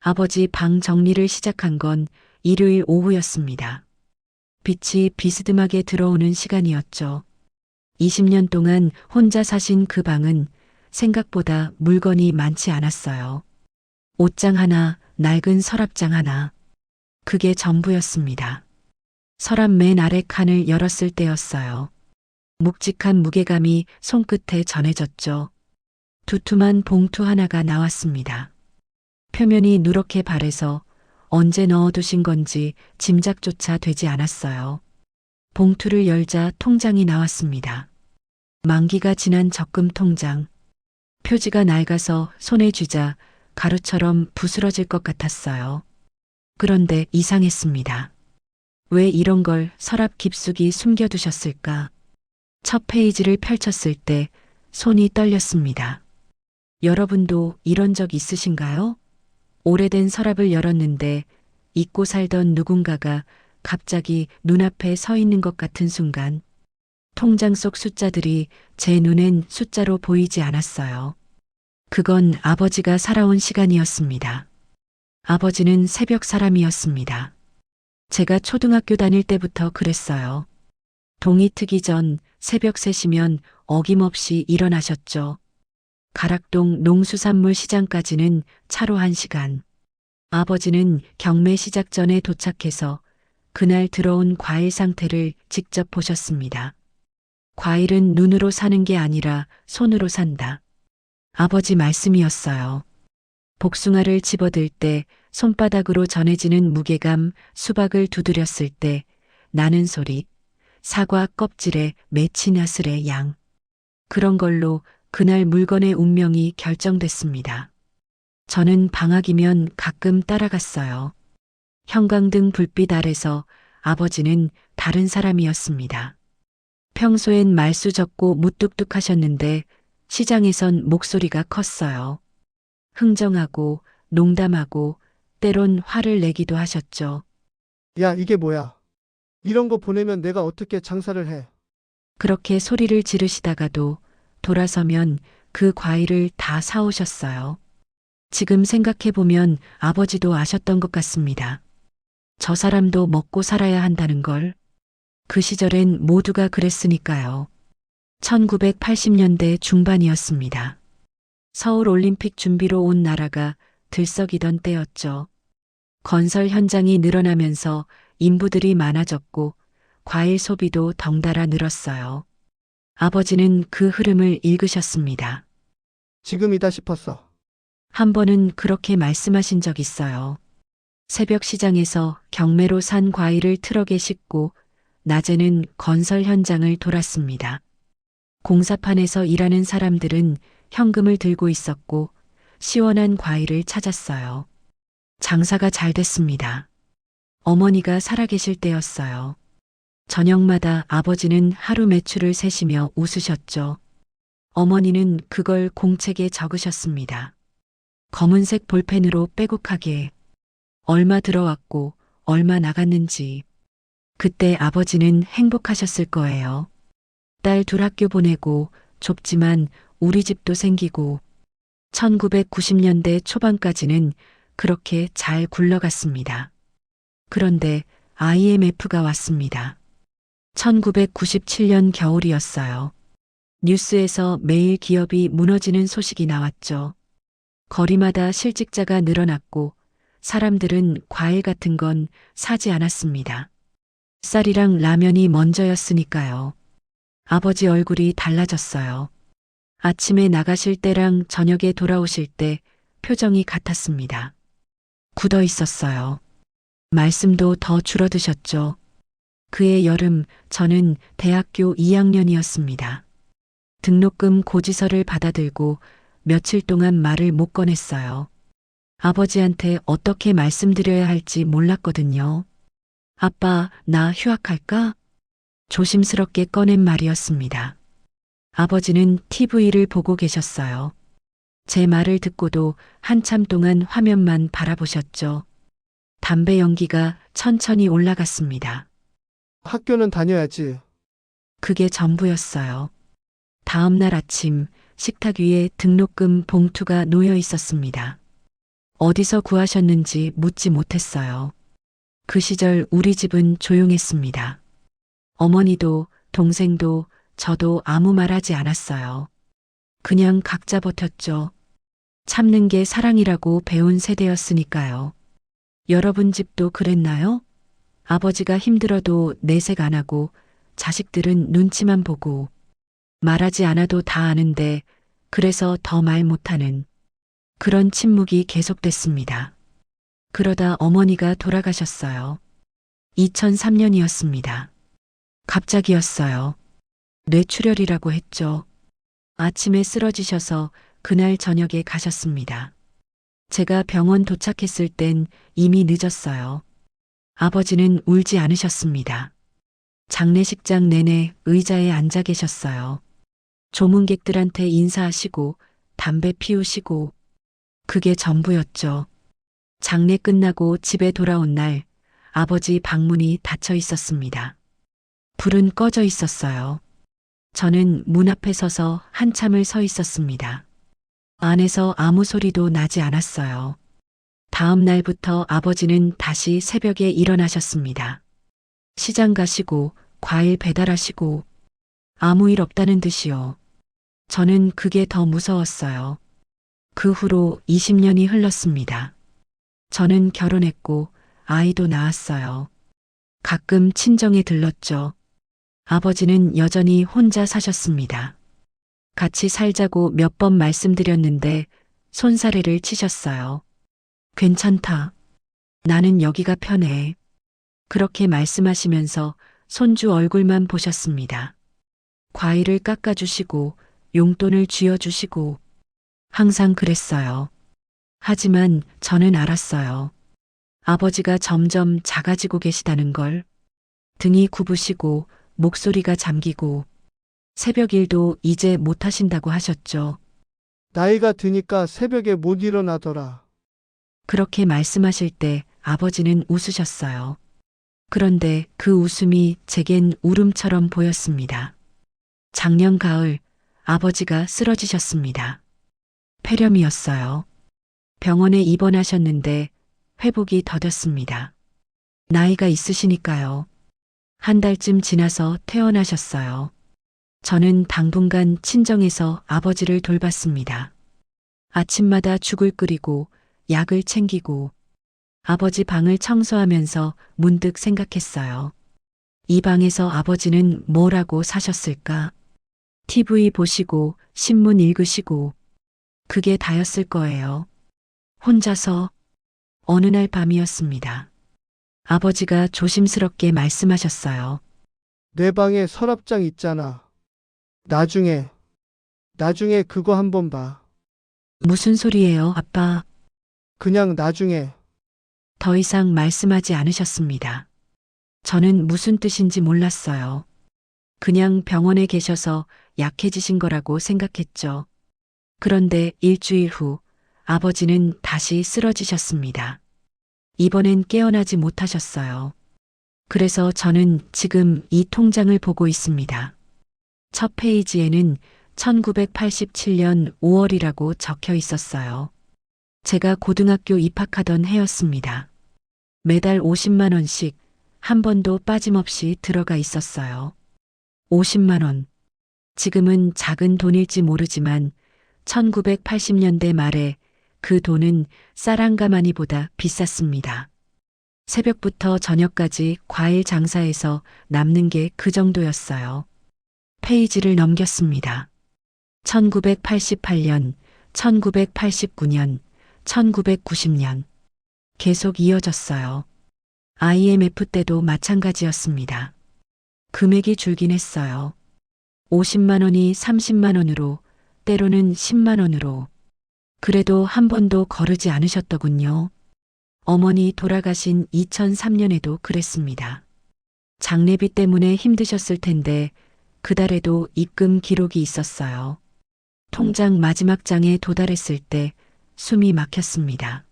아버지 방 정리를 시작한 건 일요일 오후였습니다. 빛이 비스듬하게 들어오는 시간이었죠. 20년 동안 혼자 사신 그 방은 생각보다 물건이 많지 않았어요. 옷장 하나, 낡은 서랍장 하나. 그게 전부였습니다. 서랍 맨 아래 칸을 열었을 때였어요. 묵직한 무게감이 손끝에 전해졌죠. 두툼한 봉투 하나가 나왔습니다. 표면이 누렇게 발해서 언제 넣어두신 건지 짐작조차 되지 않았어요. 봉투를 열자 통장이 나왔습니다. 만기가 지난 적금 통장. 표지가 낡아서 손에 쥐자 가루처럼 부스러질 것 같았어요. 그런데 이상했습니다. 왜 이런 걸 서랍 깊숙이 숨겨두셨을까? 첫 페이지를 펼쳤을 때 손이 떨렸습니다. 여러분도 이런 적 있으신가요? 오래된 서랍을 열었는데 잊고 살던 누군가가 갑자기 눈앞에 서 있는 것 같은 순간 통장 속 숫자들이 제 눈엔 숫자로 보이지 않았어요. 그건 아버지가 살아온 시간이었습니다. 아버지는 새벽 사람이었습니다. 제가 초등학교 다닐 때부터 그랬어요. 동이 트기 전 새벽 3시면 어김없이 일어나셨죠. 가락동 농수산물 시장까지는 차로 1시간. 아버지는 경매 시작 전에 도착해서 그날 들어온 과일 상태를 직접 보셨습니다. 과일은 눈으로 사는 게 아니라 손으로 산다. 아버지 말씀이었어요. 복숭아를 집어들 때 손바닥으로 전해지는 무게감, 수박을 두드렸을 때 나는 소리, 사과 껍질에 맺힌 아슬의 양. 그런 걸로 그날 물건의 운명이 결정됐습니다. 저는 방학이면 가끔 따라갔어요. 형광등 불빛 아래서 아버지는 다른 사람이었습니다. 평소엔 말수 적고 무뚝뚝하셨는데 시장에선 목소리가 컸어요. 흥정하고 농담하고 때론 화를 내기도 하셨죠. 야, 이게 뭐야? 이런 거 보내면 내가 어떻게 장사를 해? 그렇게 소리를 지르시다가도 돌아서면 그 과일을 다 사오셨어요. 지금 생각해보면 아버지도 아셨던 것 같습니다. 저 사람도 먹고 살아야 한다는 걸. 그 시절엔 모두가 그랬으니까요. 1980년대 중반이었습니다. 서울 올림픽 준비로 온 나라가 들썩이던 때였죠. 건설 현장이 늘어나면서 인부들이 많아졌고 과일 소비도 덩달아 늘었어요. 아버지는 그 흐름을 읽으셨습니다. 지금이다 싶었어. 한 번은 그렇게 말씀하신 적 있어요. 새벽 시장에서 경매로 산 과일을 트럭에 싣고 낮에는 건설 현장을 돌았습니다. 공사판에서 일하는 사람들은 현금을 들고 있었고 시원한 과일을 찾았어요. 장사가 잘 됐습니다. 어머니가 살아계실 때였어요. 저녁마다 아버지는 하루 매출을 세시며 웃으셨죠. 어머니는 그걸 공책에 적으셨습니다. 검은색 볼펜으로 빼곡하게 얼마 들어왔고 얼마 나갔는지. 그때 아버지는 행복하셨을 거예요. 딸 둘 학교 보내고 좁지만 우리 집도 생기고 1990년대 초반까지는 그렇게 잘 굴러갔습니다. 그런데 IMF가 왔습니다. 1997년 겨울이었어요. 뉴스에서 매일 기업이 무너지는 소식이 나왔죠. 거리마다 실직자가 늘어났고 사람들은 과일 같은 건 사지 않았습니다. 쌀이랑 라면이 먼저였으니까요. 아버지 얼굴이 달라졌어요. 아침에 나가실 때랑 저녁에 돌아오실 때 표정이 같았습니다. 굳어 있었어요. 말씀도 더 줄어드셨죠. 그해 여름 저는 대학교 2학년이었습니다. 등록금 고지서를 받아들고 며칠 동안 말을 못 꺼냈어요. 아버지한테 어떻게 말씀드려야 할지 몰랐거든요. 아빠, 나 휴학할까? 조심스럽게 꺼낸 말이었습니다. 아버지는 TV를 보고 계셨어요. 제 말을 듣고도 한참 동안 화면만 바라보셨죠. 담배 연기가 천천히 올라갔습니다. 학교는 다녀야지. 그게 전부였어요. 다음 날 아침 식탁 위에 등록금 봉투가 놓여 있었습니다. 어디서 구하셨는지 묻지 못했어요. 그 시절 우리 집은 조용했습니다. 어머니도 동생도 저도 아무 말하지 않았어요. 그냥 각자 버텼죠. 참는 게 사랑이라고 배운 세대였으니까요. 여러분 집도 그랬나요? 아버지가 힘들어도 내색 안 하고 자식들은 눈치만 보고 말하지 않아도 다 아는데 그래서 더 말 못하는 그런 침묵이 계속됐습니다. 그러다 어머니가 돌아가셨어요. 2003년이었습니다. 갑자기였어요. 뇌출혈이라고 했죠. 아침에 쓰러지셔서 그날 저녁에 가셨습니다. 제가 병원 도착했을 땐 이미 늦었어요. 아버지는 울지 않으셨습니다. 장례식장 내내 의자에 앉아 계셨어요. 조문객들한테 인사하시고 담배 피우시고 그게 전부였죠. 장례 끝나고 집에 돌아온 날 아버지 방문이 닫혀 있었습니다. 불은 꺼져 있었어요. 저는 문 앞에 서서 한참을 서 있었습니다. 안에서 아무 소리도 나지 않았어요. 다음 날부터 아버지는 다시 새벽에 일어나셨습니다. 시장 가시고 과일 배달하시고 아무 일 없다는 듯이요. 저는 그게 더 무서웠어요. 그 후로 20년이 흘렀습니다. 저는 결혼했고 아이도 낳았어요. 가끔 친정에 들렀죠. 아버지는 여전히 혼자 사셨습니다. 같이 살자고 몇 번 말씀드렸는데 손사래를 치셨어요. 괜찮다. 나는 여기가 편해. 그렇게 말씀하시면서 손주 얼굴만 보셨습니다. 과일을 깎아주시고 용돈을 쥐어주시고 항상 그랬어요. 하지만 저는 알았어요. 아버지가 점점 작아지고 계시다는 걸. 등이 굽으시고 목소리가 잠기고 새벽 일도 이제 못 하신다고 하셨죠. 나이가 드니까 새벽에 못 일어나더라. 그렇게 말씀하실 때 아버지는 웃으셨어요. 그런데 그 웃음이 제겐 울음처럼 보였습니다. 작년 가을 아버지가 쓰러지셨습니다. 폐렴이었어요. 병원에 입원하셨는데 회복이 더뎠습니다. 나이가 있으시니까요. 한 달쯤 지나서 퇴원하셨어요. 저는 당분간 친정에서 아버지를 돌봤습니다. 아침마다 죽을 끓이고 약을 챙기고 아버지 방을 청소하면서 문득 생각했어요. 이 방에서 아버지는 뭘 하고 사셨을까? TV 보시고 신문 읽으시고 그게 다였을 거예요. 혼자서 어느 날 밤이었습니다. 아버지가 조심스럽게 말씀하셨어요. 내 방에 서랍장 있잖아. 나중에 그거 한번 봐. 무슨 소리예요, 아빠? 그냥 나중에. 더 이상 말씀하지 않으셨습니다. 저는 무슨 뜻인지 몰랐어요. 그냥 병원에 계셔서 약해지신 거라고 생각했죠. 그런데 일주일 후 아버지는 다시 쓰러지셨습니다. 이번엔 깨어나지 못하셨어요. 그래서 저는 지금 이 통장을 보고 있습니다. 첫 페이지에는 1987년 5월이라고 적혀 있었어요. 제가 고등학교 입학하던 해였습니다. 매달 50만 원씩 한 번도 빠짐없이 들어가 있었어요. 50만 원. 지금은 작은 돈일지 모르지만 1980년대 말에 그 돈은 쌀한가마니보다 비쌌습니다. 새벽부터 저녁까지 과일 장사해서 남는 게 그 정도였어요. 페이지를 넘겼습니다. 1988년, 1989년, 1990년. 계속 이어졌어요. IMF 때도 마찬가지였습니다. 금액이 줄긴 했어요. 50만 원이 30만 원으로, 때로는 10만 원으로. 그래도 한 번도 거르지 않으셨더군요. 어머니 돌아가신 2003년에도 그랬습니다. 장례비 때문에 힘드셨을 텐데 그달에도 입금 기록이 있었어요. 통장 마지막 장에 도달했을 때 숨이 막혔습니다.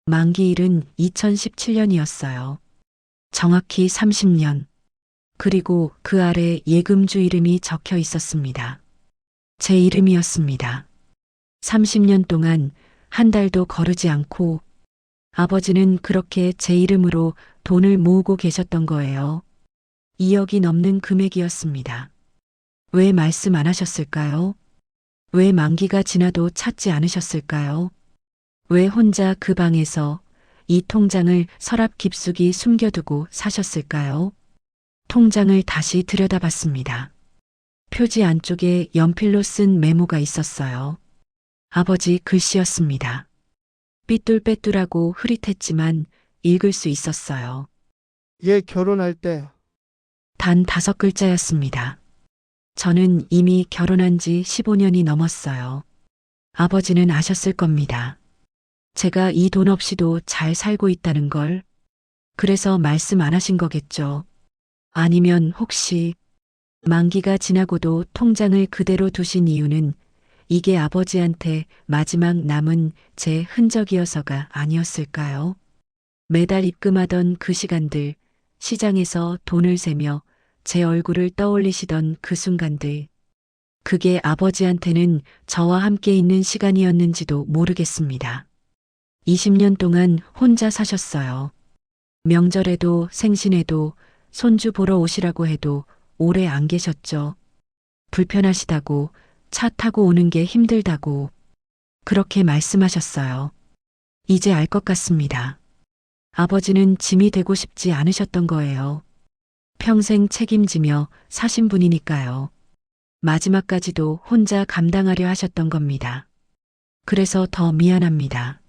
만기일은 2017년이었어요. 정확히 30년. 그리고 그 아래 예금주 이름이 적혀 있었습니다. 제 이름이었습니다. 30년 동안 한 달도 거르지 않고 아버지는 그렇게 제 이름으로 돈을 모으고 계셨던 거예요. 2억이 넘는 금액이었습니다. 왜 말씀 안 하셨을까요? 왜 만기가 지나도 찾지 않으셨을까요? 왜 혼자 그 방에서 이 통장을 서랍 깊숙이 숨겨두고 사셨을까요? 통장을 다시 들여다봤습니다. 표지 안쪽에 연필로 쓴 메모가 있었어요. 아버지 글씨였습니다. 삐뚤빼뚤하고 흐릿했지만 읽을 수 있었어요. 얘 결혼할 때 단 5글자였습니다. 저는 이미 결혼한 지 15년이 넘었어요. 아버지는 아셨을 겁니다. 제가 이 돈 없이도 잘 살고 있다는 걸. 그래서 말씀 안 하신 거겠죠. 아니면 혹시 만기가 지나고도 통장을 그대로 두신 이유는 이게 아버지한테 마지막 남은 제 흔적이어서가 아니었을까요? 매달 입금하던 그 시간들, 시장에서 돈을 세며 제 얼굴을 떠올리시던 그 순간들, 그게 아버지한테는 저와 함께 있는 시간이었는지도 모르겠습니다. 20년 동안 혼자 사셨어요. 명절에도 생신에도 손주 보러 오시라고 해도 오래 안 계셨죠. 불편하시다고, 차 타고 오는 게 힘들다고 그렇게 말씀하셨어요. 이제 알 것 같습니다. 아버지는 짐이 되고 싶지 않으셨던 거예요. 평생 책임지며 사신 분이니까요. 마지막까지도 혼자 감당하려 하셨던 겁니다. 그래서 더 미안합니다.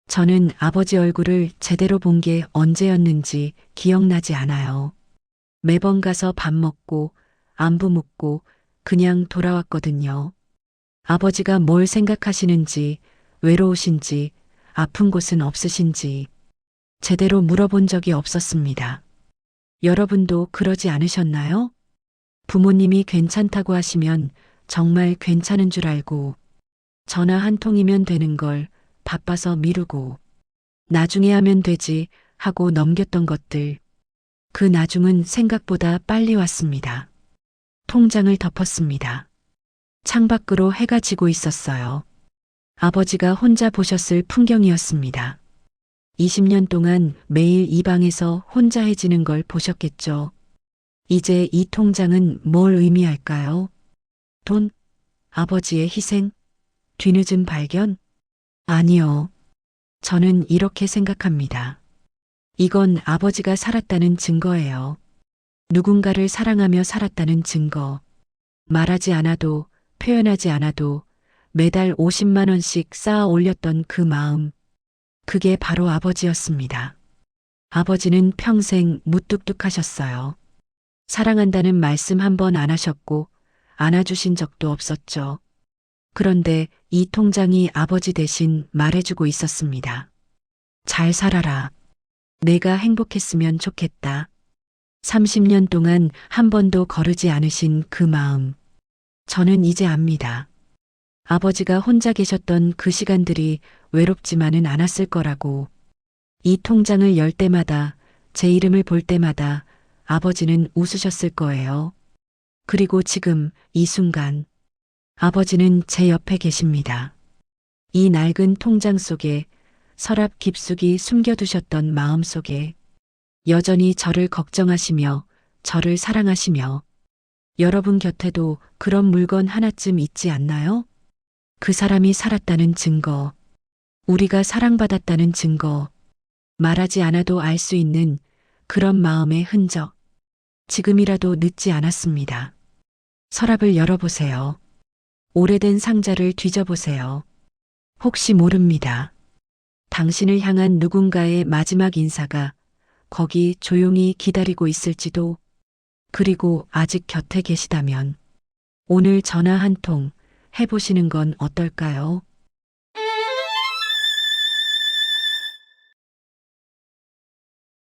저는 아버지 얼굴을 제대로 본 게 언제였는지 기억나지 않아요. 매번 가서 밥 먹고 안부 묻고 그냥 돌아왔거든요. 아버지가 뭘 생각하시는지, 외로우신지, 아픈 곳은 없으신지 제대로 물어본 적이 없었습니다. 여러분도 그러지 않으셨나요? 부모님이 괜찮다고 하시면 정말 괜찮은 줄 알고 전화 한 통이면 되는 걸 바빠서 미루고 나중에 하면 되지 하고 넘겼던 것들. 그 나중은 생각보다 빨리 왔습니다. 통장을 덮었습니다. 창밖으로 해가 지고 있었어요. 아버지가 혼자 보셨을 풍경이었습니다. 20년 동안 매일 이 방에서 혼자 해지는 걸 보셨겠죠. 이제 이 통장은 뭘 의미할까요? 돈? 아버지의 희생? 뒤늦은 발견? 아니요. 저는 이렇게 생각합니다. 이건 아버지가 살았다는 증거예요. 누군가를 사랑하며 살았다는 증거. 말하지 않아도, 표현하지 않아도 매달 50만 원씩 쌓아 올렸던 그 마음. 그게 바로 아버지였습니다. 아버지는 평생 무뚝뚝하셨어요. 사랑한다는 말씀 한 번 안 하셨고 안아주신 적도 없었죠. 그런데 이 통장이 아버지 대신 말해주고 있었습니다. 잘 살아라. 내가 행복했으면 좋겠다. 30년 동안 한 번도 거르지 않으신 그 마음. 저는 이제 압니다. 아버지가 혼자 계셨던 그 시간들이 외롭지만은 않았을 거라고. 이 통장을 열 때마다, 제 이름을 볼 때마다 아버지는 웃으셨을 거예요. 그리고 지금 이 순간 아버지는 제 옆에 계십니다. 이 낡은 통장 속에, 서랍 깊숙이 숨겨두셨던 마음 속에 여전히 저를 걱정하시며 저를 사랑하시며 여러분 곁에도 그런 물건 하나쯤 있지 않나요? 그 사람이 살았다는 증거, 우리가 사랑받았다는 증거, 말하지 않아도 알 수 있는 그런 마음의 흔적. 지금이라도 늦지 않았습니다. 서랍을 열어보세요. 오래된 상자를 뒤져보세요. 혹시 모릅니다. 당신을 향한 누군가의 마지막 인사가 거기 조용히 기다리고 있을지도. 그리고 아직 곁에 계시다면 오늘 전화 한 통 해보시는 건 어떨까요?